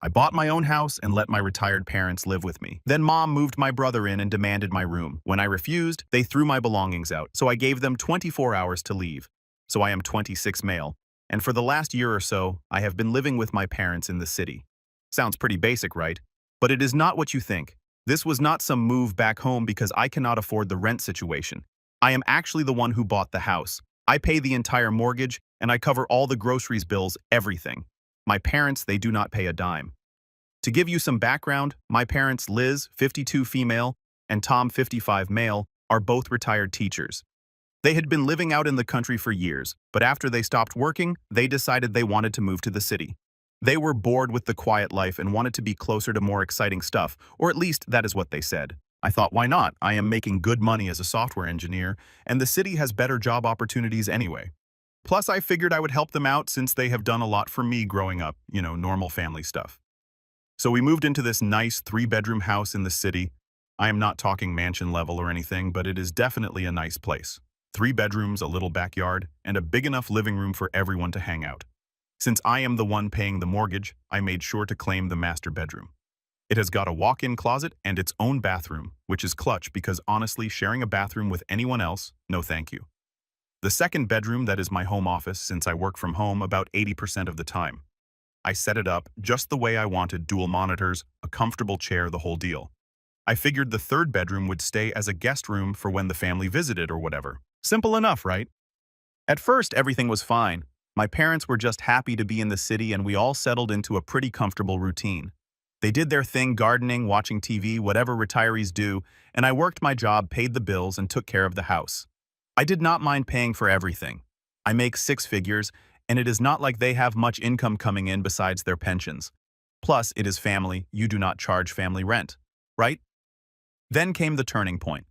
I bought my own house and let my retired parents live with me. Then Mom moved my brother in and demanded my room. When I refused, they threw my belongings out, so I gave them 24 hours to leave. So I am 26 male, and for the last year or so, I have been living with my parents in the city. Sounds pretty basic, right? But it is not what you think. This was not some move back home because I cannot afford the rent situation. I am actually the one who bought the house. I pay the entire mortgage, and I cover all the groceries bills, everything. My parents, they do not pay a dime. To give you some background, my parents, Liz, 52 female, and Tom, 55 male, are both retired teachers. They had been living out in the country for years, but after they stopped working, they decided they wanted to move to the city. They were bored with the quiet life and wanted to be closer to more exciting stuff, or at least that is what they said. I thought, why not? I am making good money as a software engineer, and the city has better job opportunities anyway. Plus, I figured I would help them out since they have done a lot for me growing up, normal family stuff. So we moved into this nice 3-bedroom house in the city. I am not talking mansion level or anything, but it is definitely a nice place. 3 bedrooms, a little backyard, and a big enough living room for everyone to hang out. Since I am the one paying the mortgage, I made sure to claim the master bedroom. It has got a walk-in closet and its own bathroom, which is clutch because honestly, sharing a bathroom with anyone else, no thank you. The second bedroom, that is my home office since I work from home about 80% of the time. I set it up just the way I wanted, dual monitors, a comfortable chair, the whole deal. I figured the third bedroom would stay as a guest room for when the family visited or whatever. Simple enough, right? At first, everything was fine. My parents were just happy to be in the city and we all settled into a pretty comfortable routine. They did their thing, gardening, watching TV, whatever retirees do, and I worked my job, paid the bills, and took care of the house. I did not mind paying for everything. I make 6 figures, and it is not like they have much income coming in besides their pensions. Plus, it is family, you do not charge family rent, right? Then came the turning point.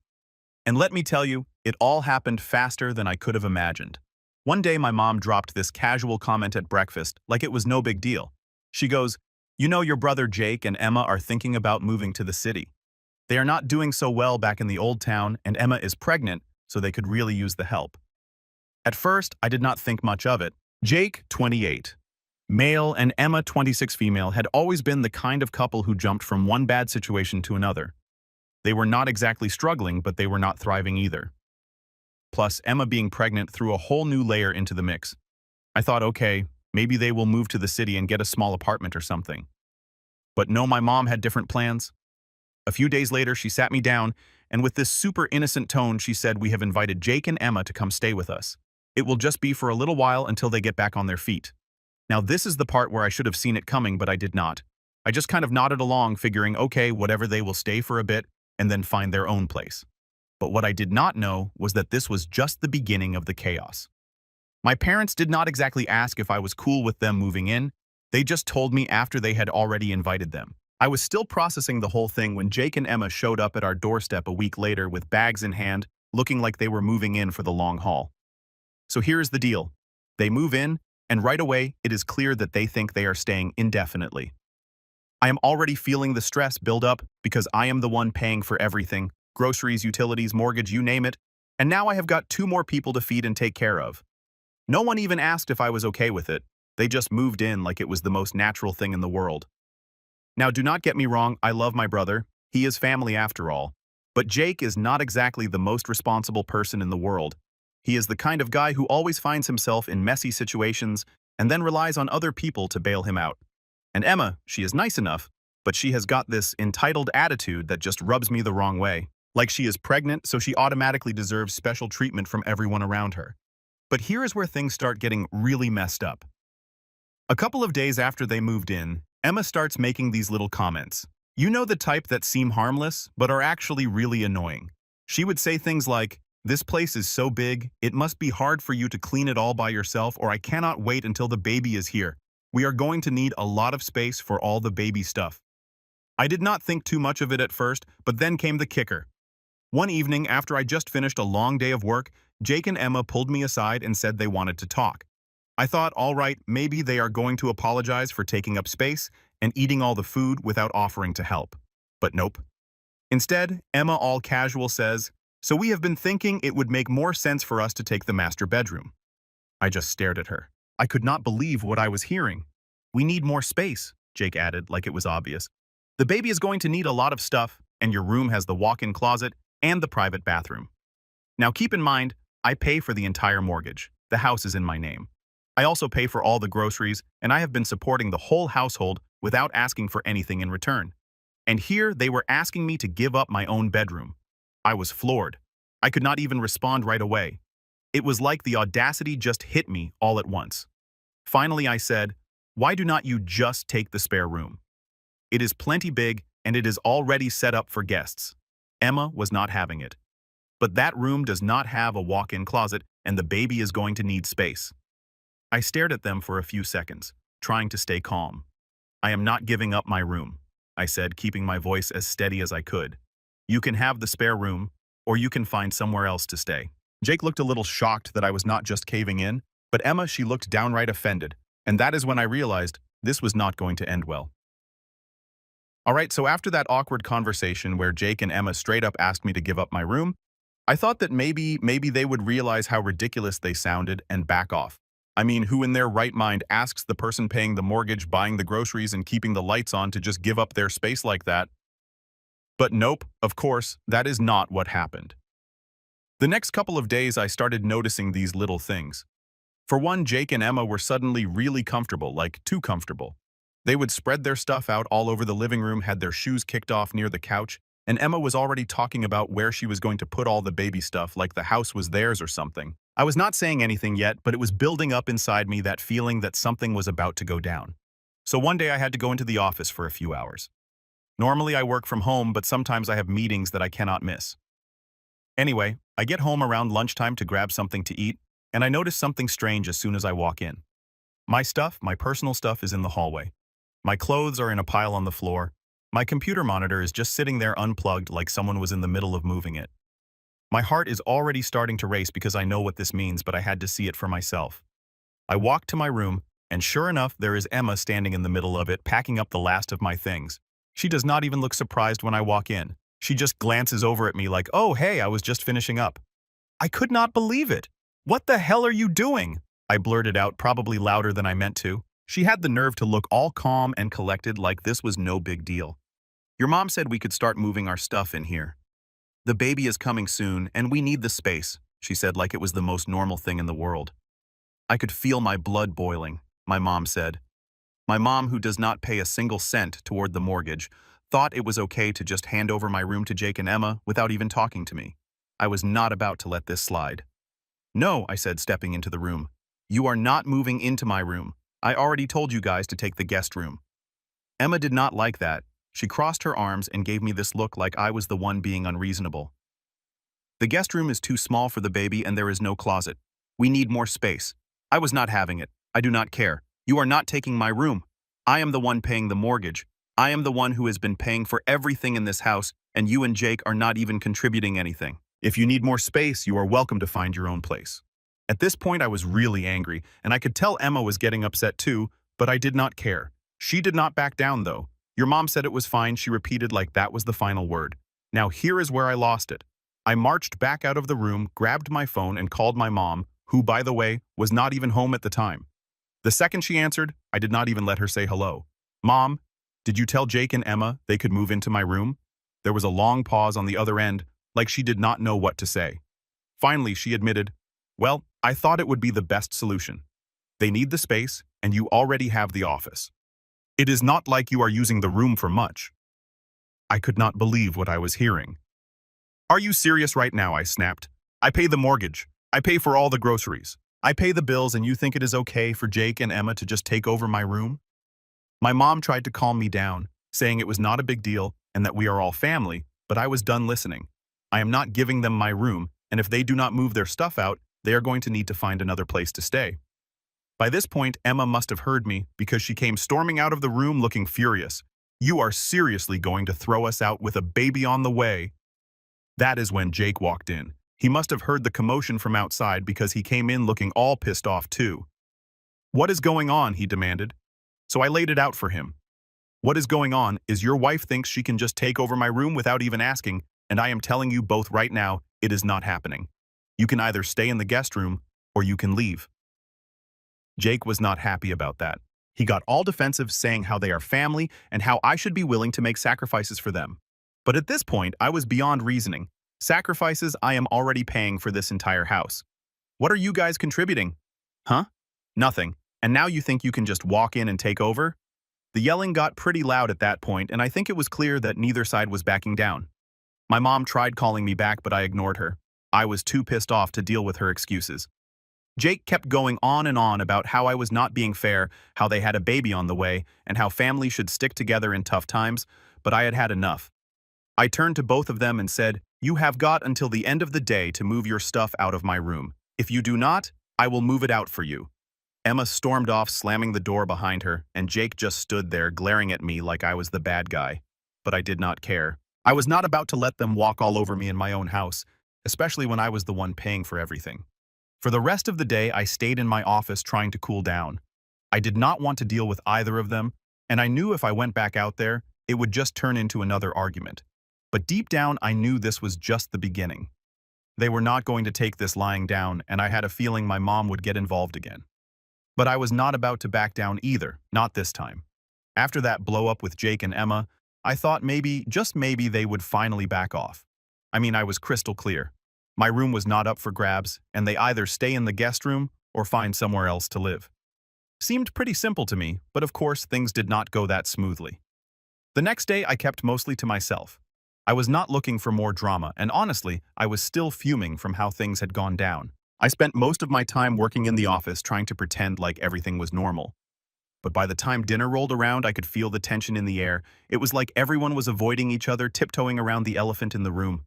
And let me tell you, it all happened faster than I could have imagined. One day my mom dropped this casual comment at breakfast like it was no big deal. She goes, "You know your brother Jake and Emma are thinking about moving to the city. They are not doing so well back in the old town and Emma is pregnant, so they could really use the help." At first, I did not think much of it. Jake, 28, male, and Emma, 26 female, had always been the kind of couple who jumped from one bad situation to another. They were not exactly struggling, but they were not thriving either. Plus, Emma being pregnant threw a whole new layer into the mix. I thought, okay, maybe they will move to the city and get a small apartment or something. But no, my mom had different plans. A few days later, she sat me down, and with this super innocent tone, she said, "We have invited Jake and Emma to come stay with us. It will just be for a little while until they get back on their feet." Now, this is the part where I should have seen it coming, but I did not. I just kind of nodded along, figuring, okay, whatever, they will stay for a bit and then find their own place. But what I did not know was that this was just the beginning of the chaos. My parents did not exactly ask if I was cool with them moving in. They just told me after they had already invited them. I was still processing the whole thing when Jake and Emma showed up at our doorstep a week later with bags in hand, looking like they were moving in for the long haul. So here is the deal. They move in, and right away, it is clear that they think they are staying indefinitely. I am already feeling the stress build up because I am the one paying for everything, groceries, utilities, mortgage, you name it, and now I have got 2 more people to feed and take care of. No one even asked if I was okay with it. They just moved in like it was the most natural thing in the world. Now, do not get me wrong, I love my brother. He is family after all. But Jake is not exactly the most responsible person in the world. He is the kind of guy who always finds himself in messy situations and then relies on other people to bail him out. And Emma, she is nice enough, but she has got this entitled attitude that just rubs me the wrong way. Like she is pregnant, so she automatically deserves special treatment from everyone around her. But here is where things start getting really messed up. A couple of days after they moved in, Emma starts making these little comments. You know, the type that seem harmless, but are actually really annoying. She would say things like, "This place is so big, it must be hard for you to clean it all by yourself, or I cannot wait until the baby is here. We are going to need a lot of space for all the baby stuff." I did not think too much of it at first, but then came the kicker. One evening, after I just finished a long day of work, Jake and Emma pulled me aside and said they wanted to talk. I thought, all right, maybe they are going to apologize for taking up space and eating all the food without offering to help. But nope. Instead, Emma, all casual, says, "So we have been thinking it would make more sense for us to take the master bedroom." I just stared at her. I could not believe what I was hearing. We need more space. Jake added, like it was obvious. The baby is going to need a lot of stuff, and your room has the walk-in closet and the private bathroom. Now keep in mind, I pay for the entire mortgage. The house is in my name. I also pay for all the groceries, and I have been supporting the whole household without asking for anything in return. And here they were asking me to give up my own bedroom. I was floored. I could not even respond right away. It was like the audacity just hit me all at once. Finally, I said, "Why do not you just take the spare room? It is plenty big, and it is already set up for guests." Emma was not having it. "But that room does not have a walk-in closet, and the baby is going to need space." I stared at them for a few seconds, trying to stay calm. "I am not giving up my room," I said, keeping my voice as steady as I could. "You can have the spare room, or you can find somewhere else to stay." Jake looked a little shocked that I was not just caving in, but Emma, she looked downright offended, and that is when I realized this was not going to end well. Alright, so after that awkward conversation where Jake and Emma straight up asked me to give up my room, I thought that maybe they would realize how ridiculous they sounded and back off. I mean, who in their right mind asks the person paying the mortgage, buying the groceries, and keeping the lights on to just give up their space like that? But nope, of course, that is not what happened. The next couple of days I started noticing these little things. For one, Jake and Emma were suddenly really comfortable, like too comfortable. They would spread their stuff out all over the living room, had their shoes kicked off near the couch, and Emma was already talking about where she was going to put all the baby stuff, like the house was theirs or something. I was not saying anything yet, but it was building up inside me, that feeling that something was about to go down. So one day I had to go into the office for a few hours. Normally I work from home, but sometimes I have meetings that I cannot miss. Anyway, I get home around lunchtime to grab something to eat, and I notice something strange as soon as I walk in. My stuff, my personal stuff, is in the hallway. My clothes are in a pile on the floor. My computer monitor is just sitting there unplugged, like someone was in the middle of moving it. My heart is already starting to race because I know what this means, but I had to see it for myself. I walk to my room, and sure enough, there is Emma standing in the middle of it, packing up the last of my things. She does not even look surprised when I walk in. She just glances over at me like, "Oh, hey, I was just finishing up." I could not believe it. "What the hell are you doing?" I blurted out, probably louder than I meant to. She had the nerve to look all calm and collected, like this was no big deal. "Your mom said we could start moving our stuff in here. The baby is coming soon, and we need the space," she said, like it was the most normal thing in the world. I could feel my blood boiling, my mom said. My mom, who does not pay a single cent toward the mortgage, thought it was okay to just hand over my room to Jake and Emma without even talking to me. I was not about to let this slide. "No," I said, stepping into the room. "You are not moving into my room. I already told you guys to take the guest room." Emma did not like that. She crossed her arms and gave me this look like I was the one being unreasonable. "The guest room is too small for the baby, and there is no closet. We need more space." I was not having it. "I do not care. You are not taking my room. I am the one paying the mortgage. I am the one who has been paying for everything in this house, and you and Jake are not even contributing anything. If you need more space, you are welcome to find your own place." At this point, I was really angry, and I could tell Emma was getting upset too, but I did not care. She did not back down, though. "Your mom said it was fine," she repeated like that was the final word. Now here is where I lost it. I marched back out of the room, grabbed my phone, and called my mom, who, by the way, was not even home at the time. The second she answered, I did not even let her say hello. "Mom, did you tell Jake and Emma they could move into my room?" There was a long pause on the other end, like she did not know what to say. Finally, she admitted, "Well, I thought it would be the best solution. They need the space, and you already have the office. It is not like you are using the room for much." I could not believe what I was hearing. "Are you serious right now?" I snapped. "I pay the mortgage. I pay for all the groceries. I pay the bills, and you think it is okay for Jake and Emma to just take over my room?" My mom tried to calm me down, saying it was not a big deal and that we are all family, but I was done listening. I am not giving them my room, and if they do not move their stuff out, they are going to need to find another place to stay. By this point, Emma must have heard me because she came storming out of the room looking furious. "You are seriously going to throw us out with a baby on the way?" That is when Jake walked in. He must have heard the commotion from outside because he came in looking all pissed off too. "What is going on?" he demanded. So I laid it out for him. "What is going on is your wife thinks she can just take over my room without even asking, and I am telling you both right now, it is not happening. You can either stay in the guest room or you can leave." Jake was not happy about that. He got all defensive, saying how they are family and how I should be willing to make sacrifices for them. But at this point, I was beyond reasoning. Sacrifices I am already paying for this entire house. What are you guys contributing? Huh? Nothing. And now you think you can just walk in and take over? The yelling got pretty loud at that point, and I think it was clear that neither side was backing down. My mom tried calling me back, but I ignored her. I was too pissed off to deal with her excuses. Jake kept going on and on about how I was not being fair, how they had a baby on the way, and how families should stick together in tough times, but I had had enough. I turned to both of them and said, "You have got until the end of the day to move your stuff out of my room. If you do not, I will move it out for you." Emma stormed off, slamming the door behind her, and Jake just stood there glaring at me like I was the bad guy. But I did not care. I was not about to let them walk all over me in my own house, especially when I was the one paying for everything. For the rest of the day, I stayed in my office trying to cool down. I did not want to deal with either of them, and I knew if I went back out there, it would just turn into another argument. But deep down, I knew this was just the beginning. They were not going to take this lying down, and I had a feeling my mom would get involved again. But I was not about to back down either, not this time. After that blow-up with Jake and Emma, I thought maybe, just maybe, they would finally back off. I mean, I was crystal clear. My room was not up for grabs, and they either stay in the guest room or find somewhere else to live. Seemed pretty simple to me, but of course things did not go that smoothly. The next day I kept mostly to myself. I was not looking for more drama, and honestly, I was still fuming from how things had gone down. I spent most of my time working in the office trying to pretend like everything was normal. But by the time dinner rolled around, I could feel the tension in the air. It was like everyone was avoiding each other, tiptoeing around the elephant in the room.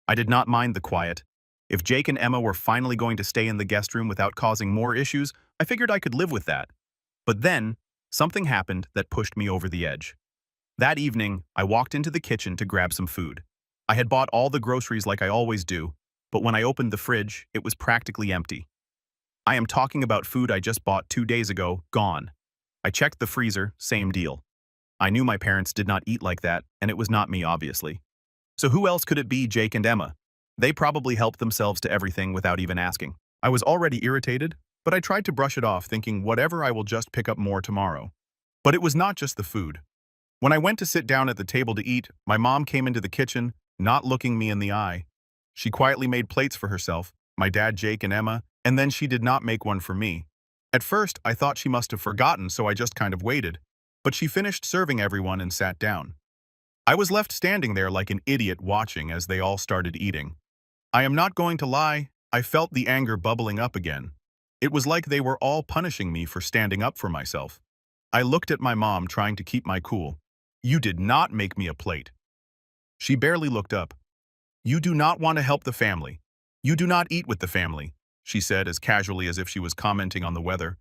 I did not mind the quiet. If Jake and Emma were finally going to stay in the guest room without causing more issues, I figured I could live with that. But then, something happened that pushed me over the edge. That evening, I walked into the kitchen to grab some food. I had bought all the groceries like I always do, but when I opened the fridge, it was practically empty. I am talking about food I just bought 2 days ago, gone. I checked the freezer, same deal. I knew my parents did not eat like that, and it was not me, obviously. So who else could it be, Jake and Emma? They probably helped themselves to everything without even asking. I was already irritated, but I tried to brush it off, thinking whatever, I will just pick up more tomorrow. But it was not just the food. When I went to sit down at the table to eat, my mom came into the kitchen, not looking me in the eye. She quietly made plates for herself, my dad, Jake, and Emma, and then she did not make one for me. At first, I thought she must have forgotten, so I just kind of waited. But she finished serving everyone and sat down. I was left standing there like an idiot watching as they all started eating. I am not going to lie, I felt the anger bubbling up again. It was like they were all punishing me for standing up for myself. I looked at my mom, trying to keep my cool. "You did not make me a plate." She barely looked up. "You do not want to help the family. You do not eat with the family," she said as casually as if she was commenting on the weather.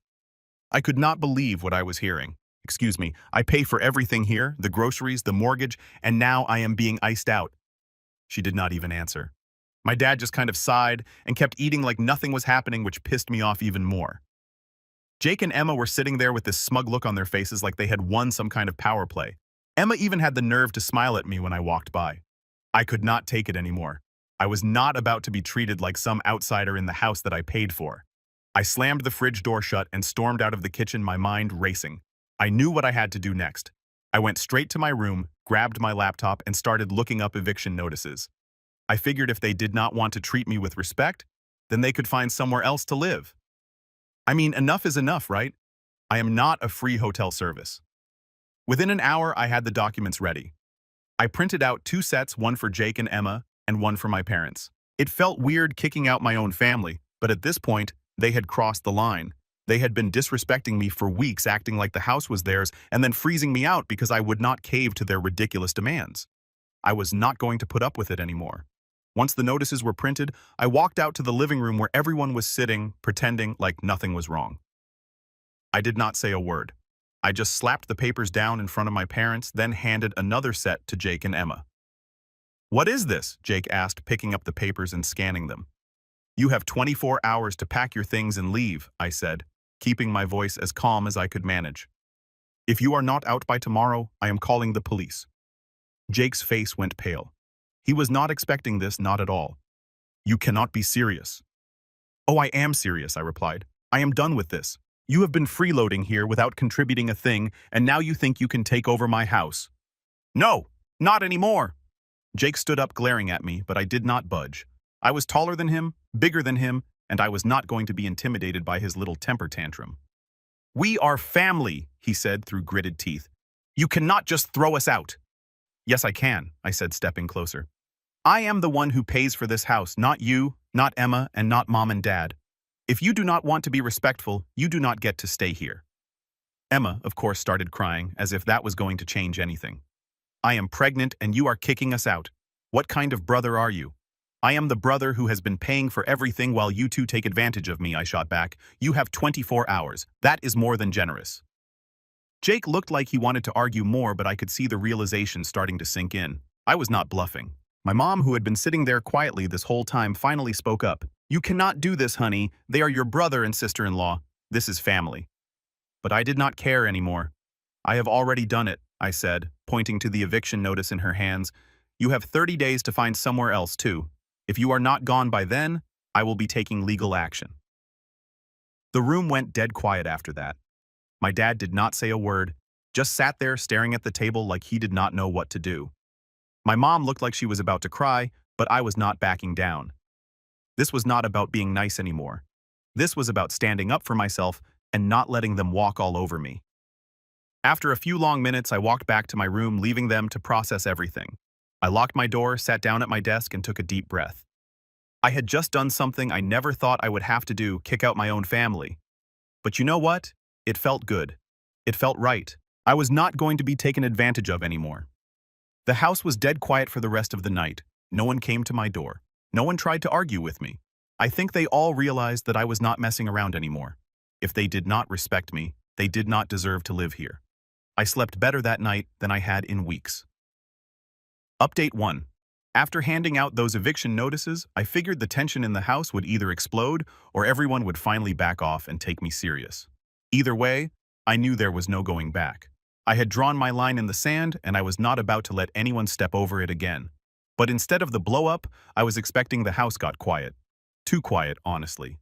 I could not believe what I was hearing. "Excuse me, I pay for everything here, the groceries, the mortgage, and now I am being iced out." She did not even answer. My dad just kind of sighed and kept eating like nothing was happening, which pissed me off even more. Jake and Emma were sitting there with this smug look on their faces like they had won some kind of power play. Emma even had the nerve to smile at me when I walked by. I could not take it anymore. I was not about to be treated like some outsider in the house that I paid for. I slammed the fridge door shut and stormed out of the kitchen, my mind racing. I knew what I had to do next. I went straight to my room, grabbed my laptop, and started looking up eviction notices. I figured if they did not want to treat me with respect, then they could find somewhere else to live. I mean, enough is enough, right? I am not a free hotel service. Within an hour, I had the documents ready. I printed out 2 sets, one for Jake and Emma, and one for my parents. It felt weird kicking out my own family, but at this point, they had crossed the line. They had been disrespecting me for weeks, acting like the house was theirs, and then freezing me out because I would not cave to their ridiculous demands. I was not going to put up with it anymore. Once the notices were printed, I walked out to the living room where everyone was sitting, pretending like nothing was wrong. I did not say a word. I just slapped the papers down in front of my parents, then handed another set to Jake and Emma. "What is this?" Jake asked, picking up the papers and scanning them. "You have 24 hours to pack your things and leave," I said, keeping my voice as calm as I could manage. "If you are not out by tomorrow, I am calling the police." Jake's face went pale. He was not expecting this, not at all. "You cannot be serious." "Oh, I am serious," I replied. "I am done with this. You have been freeloading here without contributing a thing, and now you think you can take over my house. No, not anymore. Jake stood up glaring at me, but I did not budge. I was taller than him, bigger than him, and I was not going to be intimidated by his little temper tantrum. We are family, he said through gritted teeth. You cannot just throw us out. Yes, I can, I said, stepping closer. I am the one who pays for this house, not you, not Emma, and not Mom and Dad. If you do not want to be respectful, you do not get to stay here. Emma, of course, started crying, as if that was going to change anything. I am pregnant and you are kicking us out. What kind of brother are you? I am the brother who has been paying for everything while you two take advantage of me, I shot back. You have 24 hours. That is more than generous. Jake looked like he wanted to argue more, but I could see the realization starting to sink in. I was not bluffing. My mom, who had been sitting there quietly this whole time, finally spoke up. You cannot do this, honey. They are your brother and sister-in-law. This is family. But I did not care anymore. I have already done it, I said, pointing to the eviction notice in her hands. You have 30 days to find somewhere else, too. If you are not gone by then, I will be taking legal action. The room went dead quiet after that. My dad did not say a word, just sat there staring at the table like he did not know what to do. My mom looked like she was about to cry, but I was not backing down. This was not about being nice anymore. This was about standing up for myself and not letting them walk all over me. After a few long minutes, I walked back to my room, leaving them to process everything. I locked my door, sat down at my desk, and took a deep breath. I had just done something I never thought I would have to do, kick out my own family. But you know what? It felt good. It felt right. I was not going to be taken advantage of anymore. The house was dead quiet for the rest of the night. No one came to my door. No one tried to argue with me. I think they all realized that I was not messing around anymore. If they did not respect me, they did not deserve to live here. I slept better that night than I had in weeks. Update 1. After handing out those eviction notices, I figured the tension in the house would either explode or everyone would finally back off and take me serious. Either way, I knew there was no going back. I had drawn my line in the sand and I was not about to let anyone step over it again. But instead of the blow-up, I was expecting the house got quiet. Too quiet, honestly.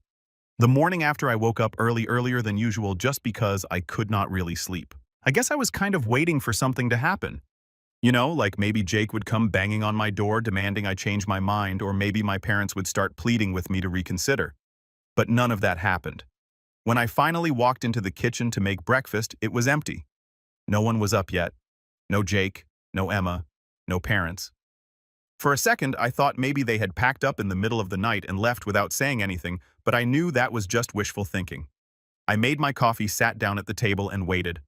The morning after, I woke up earlier than usual just because I could not really sleep. I guess I was kind of waiting for something to happen. You know, like maybe Jake would come banging on my door demanding I change my mind, or maybe my parents would start pleading with me to reconsider. But none of that happened. When I finally walked into the kitchen to make breakfast, it was empty. No one was up yet. No Jake, no Emma, no parents. For a second, I thought maybe they had packed up in the middle of the night and left without saying anything, but I knew that was just wishful thinking. I made my coffee, sat down at the table, and waited.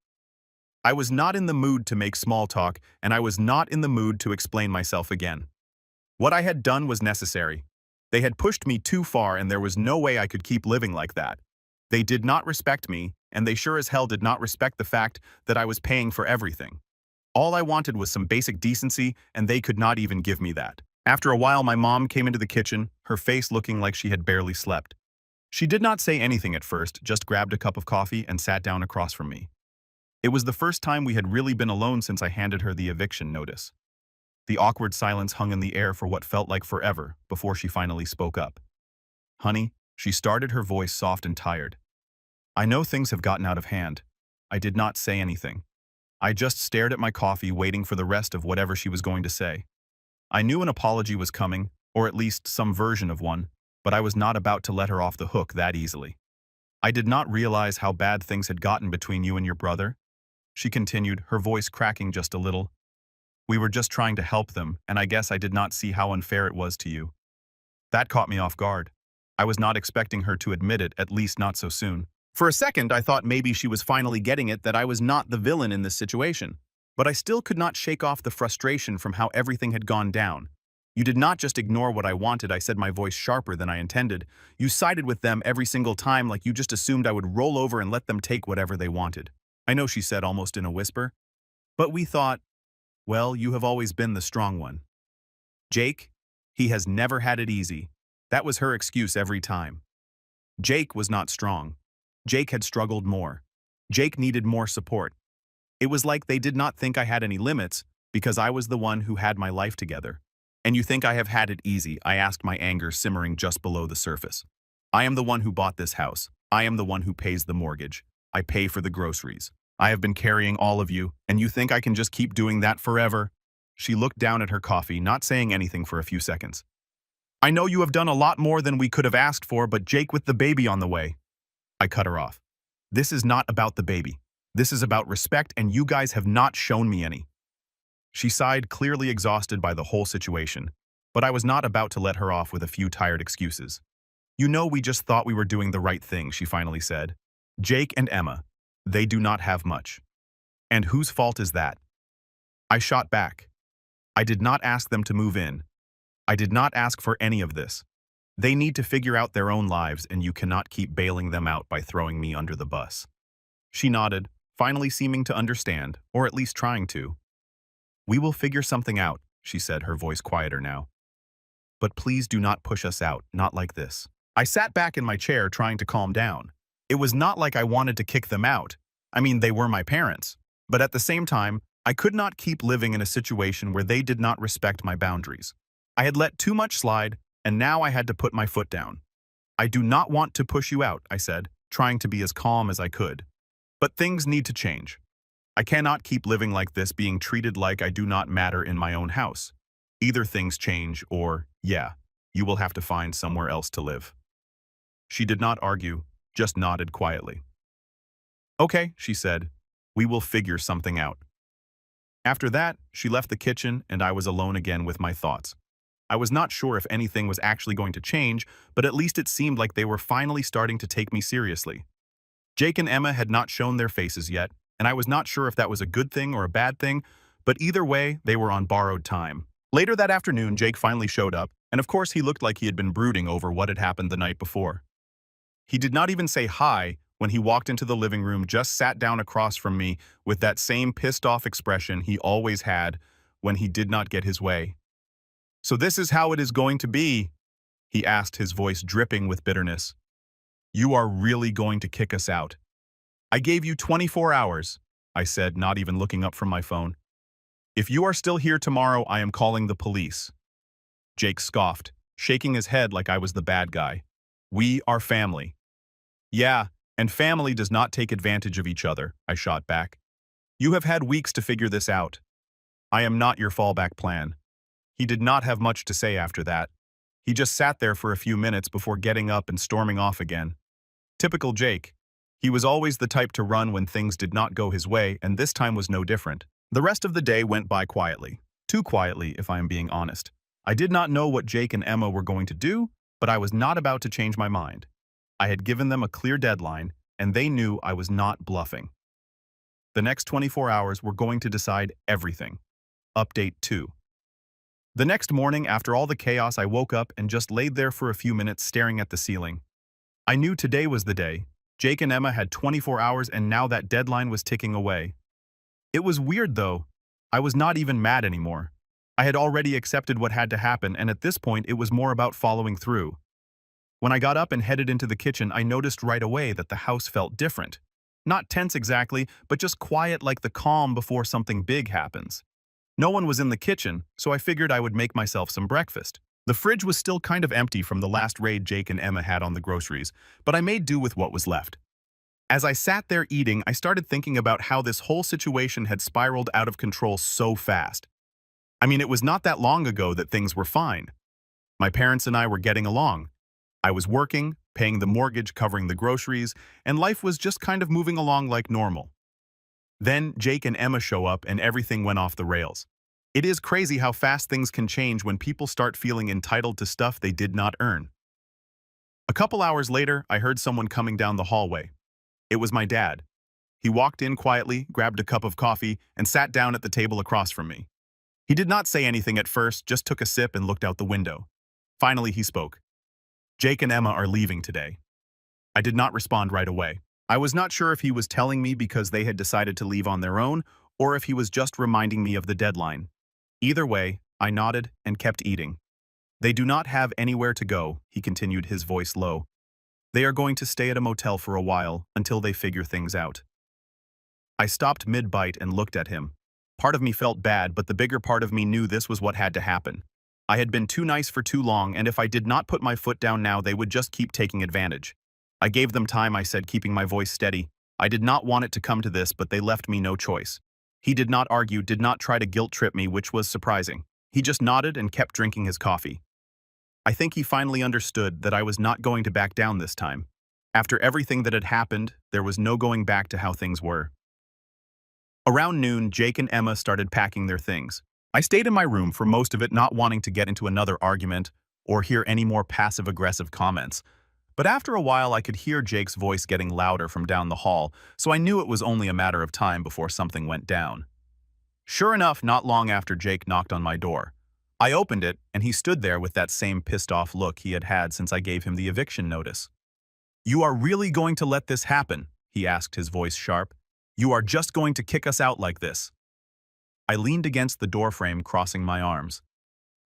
I was not in the mood to make small talk, and I was not in the mood to explain myself again. What I had done was necessary. They had pushed me too far, and there was no way I could keep living like that. They did not respect me, and they sure as hell did not respect the fact that I was paying for everything. All I wanted was some basic decency, and they could not even give me that. After a while, my mom came into the kitchen, her face looking like she had barely slept. She did not say anything at first, just grabbed a cup of coffee and sat down across from me. It was the first time we had really been alone since I handed her the eviction notice. The awkward silence hung in the air for what felt like forever before she finally spoke up. Honey, she started, her voice soft and tired. I know things have gotten out of hand. I did not say anything. I just stared at my coffee, waiting for the rest of whatever she was going to say. I knew an apology was coming, or at least some version of one, but I was not about to let her off the hook that easily. I did not realize how bad things had gotten between you and your brother, she continued, her voice cracking just a little. We were just trying to help them, and I guess I did not see how unfair it was to you. That caught me off guard. I was not expecting her to admit it, at least not so soon. For a second, I thought maybe she was finally getting it, that I was not the villain in this situation. But I still could not shake off the frustration from how everything had gone down. You did not just ignore what I wanted, I said, my voice sharper than I intended. You sided with them every single time, like you just assumed I would roll over and let them take whatever they wanted. I know, she said almost in a whisper. But we thought, well, you have always been the strong one. Jake, he has never had it easy. That was her excuse every time. Jake was not strong. Jake had struggled more. Jake needed more support. It was like they did not think I had any limits because I was the one who had my life together. And you think I have had it easy? I asked, my anger simmering just below the surface. I am the one who bought this house. I am the one who pays the mortgage. I pay for the groceries. I have been carrying all of you, and you think I can just keep doing that forever? She looked down at her coffee, not saying anything for a few seconds. I know you have done a lot more than we could have asked for, but Jake with the baby on the way. I cut her off. This is not about the baby. This is about respect, and you guys have not shown me any. She sighed, clearly exhausted by the whole situation, but I was not about to let her off with a few tired excuses. You know, we just thought we were doing the right thing, she finally said. Jake and Emma, they do not have much. And whose fault is that? I shot back. I did not ask them to move in. I did not ask for any of this. They need to figure out their own lives, and you cannot keep bailing them out by throwing me under the bus. She nodded, finally seeming to understand, or at least trying to. We will figure something out, she said, her voice quieter now. But please do not push us out, not like this. I sat back in my chair trying to calm down. It was not like I wanted to kick them out. I mean, they were my parents. But at the same time, I could not keep living in a situation where they did not respect my boundaries. I had let too much slide, and now I had to put my foot down. I do not want to push you out, I said, trying to be as calm as I could. But things need to change. I cannot keep living like this, being treated like I do not matter in my own house. Either things change or, yeah, you will have to find somewhere else to live. She did not argue, just nodded quietly. Okay, she said, we will figure something out. After that, she left the kitchen and I was alone again with my thoughts. I was not sure if anything was actually going to change, but at least it seemed like they were finally starting to take me seriously. Jake and Emma had not shown their faces yet, and I was not sure if that was a good thing or a bad thing, but either way, they were on borrowed time. Later that afternoon, Jake finally showed up, and of course he looked like he had been brooding over what had happened the night before. He did not even say hi when he walked into the living room, just sat down across from me with that same pissed-off expression he always had when he did not get his way. So this is how it is going to be, he asked, his voice dripping with bitterness. You are really going to kick us out? I gave you 24 hours, I said, not even looking up from my phone. If you are still here tomorrow, I am calling the police. Jake scoffed, shaking his head like I was the bad guy. We are family. Yeah, and family does not take advantage of each other, I shot back. You have had weeks to figure this out. I am not your fallback plan. He did not have much to say after that. He just sat there for a few minutes before getting up and storming off again. Typical Jake. He was always the type to run when things did not go his way, and this time was no different. The rest of the day went by quietly. Too quietly, if I am being honest. I did not know what Jake and Emma were going to do, but I was not about to change my mind. I had given them a clear deadline, and they knew I was not bluffing. The next 24 hours were going to decide everything. Update 2. The next morning, after all the chaos, I woke up and just laid there for a few minutes staring at the ceiling. I knew today was the day. Jake and Emma had 24 hours, and now that deadline was ticking away. It was weird, though. I was not even mad anymore. I had already accepted what had to happen, and at this point, it was more about following through. When I got up and headed into the kitchen, I noticed right away that the house felt different. Not tense exactly, but just quiet, like the calm before something big happens. No one was in the kitchen, so I figured I would make myself some breakfast. The fridge was still kind of empty from the last raid Jake and Emma had on the groceries, but I made do with what was left. As I sat there eating, I started thinking about how this whole situation had spiraled out of control so fast. I mean, it was not that long ago that things were fine. My parents and I were getting along. I was working, paying the mortgage, covering the groceries, and life was just kind of moving along like normal. Then Jake and Emma show up and everything went off the rails. It is crazy how fast things can change when people start feeling entitled to stuff they did not earn. A couple hours later, I heard someone coming down the hallway. It was my dad. He walked in quietly, grabbed a cup of coffee, and sat down at the table across from me. He did not say anything at first, just took a sip and looked out the window. Finally, he spoke. Jake and Emma are leaving today. I did not respond right away. I was not sure if he was telling me because they had decided to leave on their own, or if he was just reminding me of the deadline. Either way, I nodded and kept eating. They do not have anywhere to go, he continued, his voice low. They are going to stay at a motel for a while until they figure things out. I stopped mid-bite and looked at him. Part of me felt bad, but the bigger part of me knew this was what had to happen. I had been too nice for too long, and if I did not put my foot down now, they would just keep taking advantage. I gave them time, I said, keeping my voice steady. I did not want it to come to this, but they left me no choice. He did not argue, did not try to guilt-trip me, which was surprising. He just nodded and kept drinking his coffee. I think he finally understood that I was not going to back down this time. After everything that had happened, there was no going back to how things were. Around noon, Jake and Emma started packing their things. I stayed in my room for most of it, not wanting to get into another argument or hear any more passive-aggressive comments. But after a while, I could hear Jake's voice getting louder from down the hall, so I knew it was only a matter of time before something went down. Sure enough, not long after Jake knocked on my door. I opened it, and he stood there with that same pissed-off look he had had since I gave him the eviction notice. "You are really going to let this happen?" he asked, his voice sharp. "You are just going to kick us out like this?" I leaned against the doorframe, crossing my arms.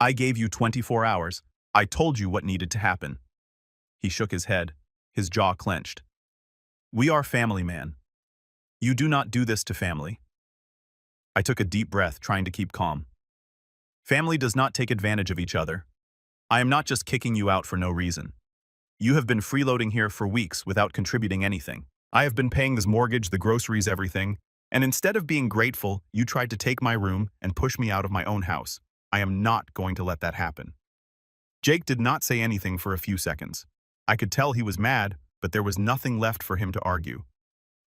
"I gave you 24 hours. I told you what needed to happen." He shook his head, his jaw clenched. "We are family, man. You do not do this to family." I took a deep breath, trying to keep calm. "Family does not take advantage of each other. I am not just kicking you out for no reason. You have been freeloading here for weeks without contributing anything. I have been paying this mortgage, the groceries, everything, and instead of being grateful, you tried to take my room and push me out of my own house. I am not going to let that happen." Jake did not say anything for a few seconds. I could tell he was mad, but there was nothing left for him to argue.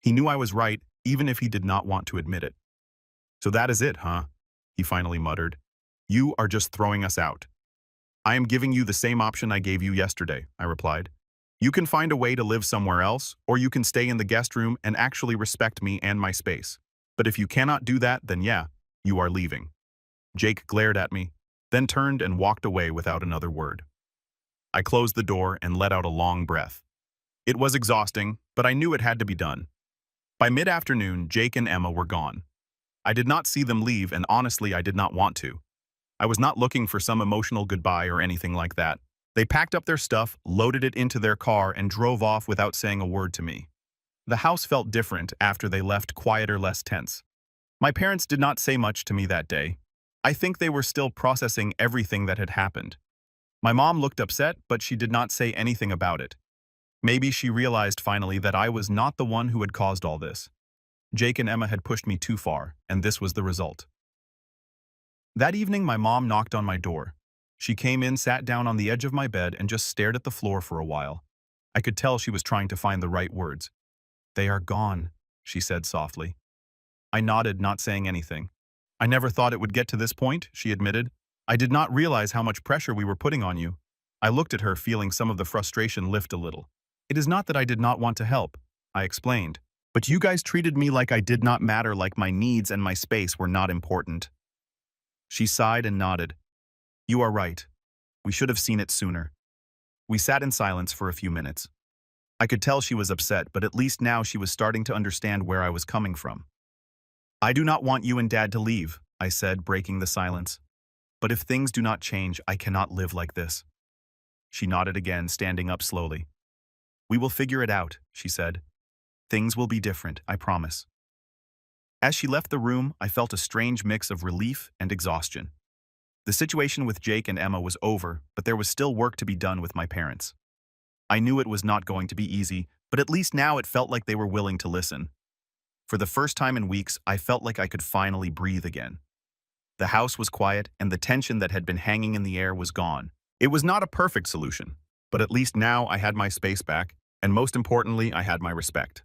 He knew I was right, even if he did not want to admit it. "So that is it, huh?" he finally muttered. "You are just throwing us out." "I am giving you the same option I gave you yesterday," I replied. "You can find a way to live somewhere else, or you can stay in the guest room and actually respect me and my space. But if you cannot do that, then yeah, you are leaving." Jake glared at me, then turned and walked away without another word. I closed the door and let out a long breath. It was exhausting, but I knew it had to be done. By mid-afternoon, Jake and Emma were gone. I did not see them leave, and honestly, I did not want to. I was not looking for some emotional goodbye or anything like that. They packed up their stuff, loaded it into their car, and drove off without saying a word to me. The house felt different after they left, quieter, less tense. My parents did not say much to me that day. I think they were still processing everything that had happened. My mom looked upset, but she did not say anything about it. Maybe she realized finally that I was not the one who had caused all this. Jake and Emma had pushed me too far, and this was the result. That evening, my mom knocked on my door. She came in, sat down on the edge of my bed, and just stared at the floor for a while. I could tell she was trying to find the right words. "They are gone," she said softly. I nodded, not saying anything. "I never thought it would get to this point," she admitted. "I did not realize how much pressure we were putting on you." I looked at her, feeling some of the frustration lift a little. "It is not that I did not want to help," I explained. "But you guys treated me like I did not matter, like my needs and my space were not important." She sighed and nodded. "You are right. We should have seen it sooner." We sat in silence for a few minutes. I could tell she was upset, but at least now she was starting to understand where I was coming from. "I do not want you and Dad to leave," I said, breaking the silence. "But if things do not change, I cannot live like this." She nodded again, standing up slowly. "We will figure it out," she said. "Things will be different, I promise." As she left the room, I felt a strange mix of relief and exhaustion. The situation with Jake and Emma was over, but there was still work to be done with my parents. I knew it was not going to be easy, but at least now it felt like they were willing to listen. For the first time in weeks, I felt like I could finally breathe again. The house was quiet, and the tension that had been hanging in the air was gone. It was not a perfect solution, but at least now I had my space back, and most importantly, I had my respect.